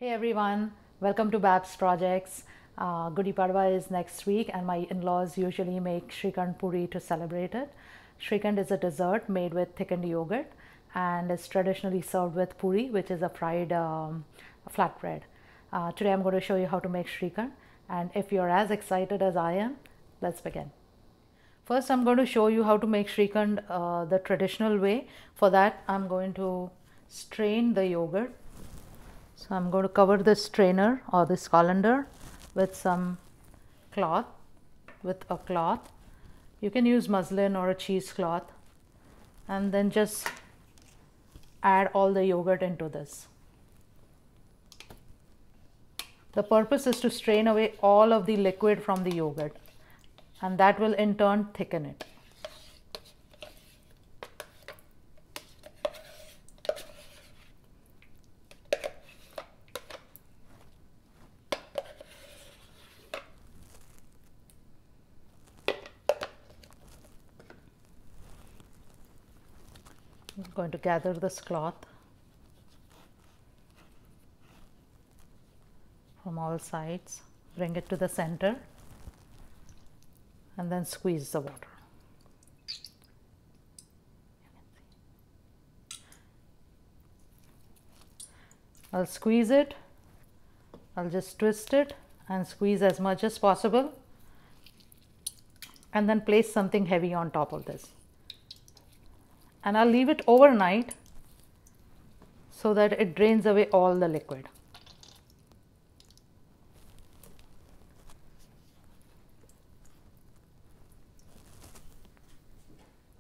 Hey everyone, welcome to Babs Projects. Gudi Padwa is next week and my in-laws usually make Shrikhand puri to celebrate it. Shrikhand is a dessert made with thickened yogurt and is traditionally served with puri, which is a fried flatbread. Today I'm going to show you how to make Shrikhand, and if you're as excited as I am, let's begin. First I'm going to show you how to make Shrikhand the traditional way. For that I'm going to strain the yogurt. So I'm going to cover this strainer or this colander with some cloth, with a cloth. You can use muslin or a cheesecloth, and then just add all the yogurt into this. The purpose is to strain away all of the liquid from the yogurt, and that will in turn thicken it. I'm going to gather this cloth from all sides, bring it to the center, and then squeeze the water. I'll squeeze it, I'll just twist it and squeeze as much as possible, and then place something heavy on top of this. And I'll leave it overnight so that it drains away all the liquid.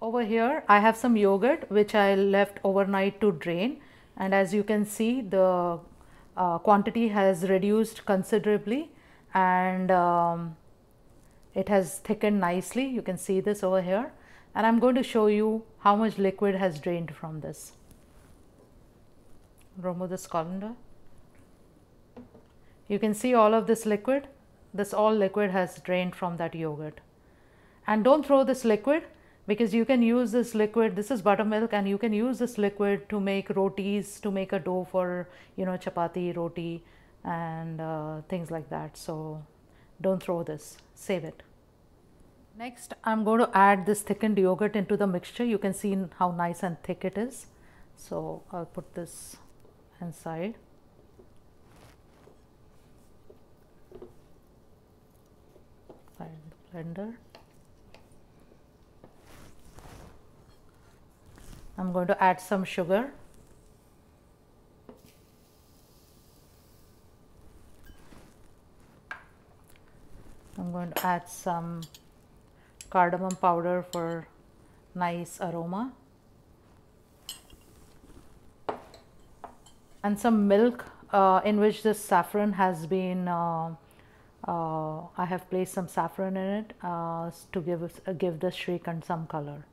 Over here I have some yogurt which I left overnight to drain, and as you can see the quantity has reduced considerably, and it has thickened nicely. You can see this over here, and I'm going to show you how much liquid has drained from this. Remove this colander. You can see all of this liquid. This all liquid has drained from that yogurt. And don't throw this liquid, because you can use this liquid. This is buttermilk, and you can use this liquid to make rotis, to make a dough for chapati, roti, and things like that. So don't throw this, save it. Next I'm going to add this thickened yogurt into the mixture. You can see how nice and thick it is. So I'll put this inside. Find the blender. I'm going to add some sugar. I'm going to add some cardamom powder for nice aroma, and some milk in which this saffron has been I have placed some saffron in it to give the Shrikhand some color.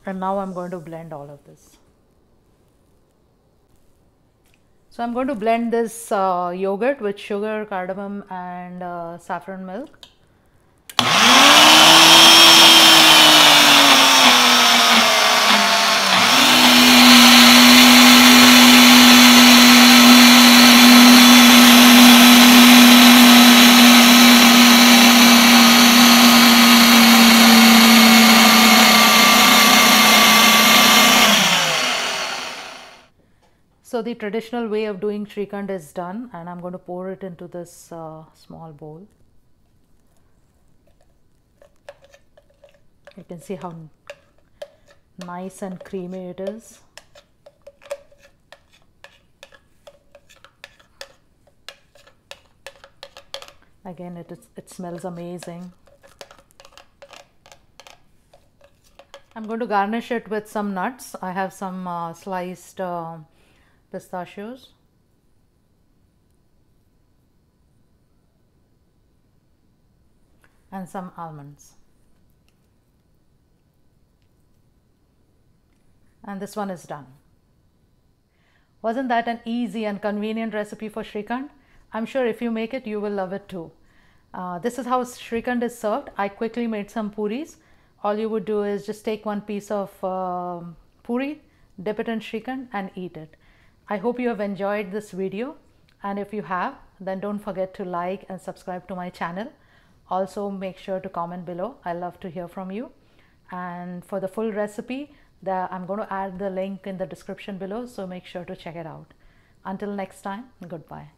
And now I'm going to blend all of this. So I'm going to blend this yogurt with sugar, cardamom, and saffron milk. So the traditional way of doing Shrikhand is done, and I'm going to pour it into this small bowl. You can see how nice and creamy it is. Again, it smells amazing. I'm going to garnish it with some nuts. I have some sliced pistachios, and some almonds. And this one is done. Wasn't that an easy and convenient recipe for Shrikhand? I'm sure if you make it, you will love it too. This is how Shrikhand is served. I quickly made some puris. All you would do is just take one piece of puri, dip it in Shrikhand and eat it. I hope you have enjoyed this video, and if you have, then don't forget to like and subscribe to my channel. Also make sure to comment below. I love to hear from you. And for the full recipe, I'm going to add the link in the description below, so make sure to check it out. Until next time, goodbye.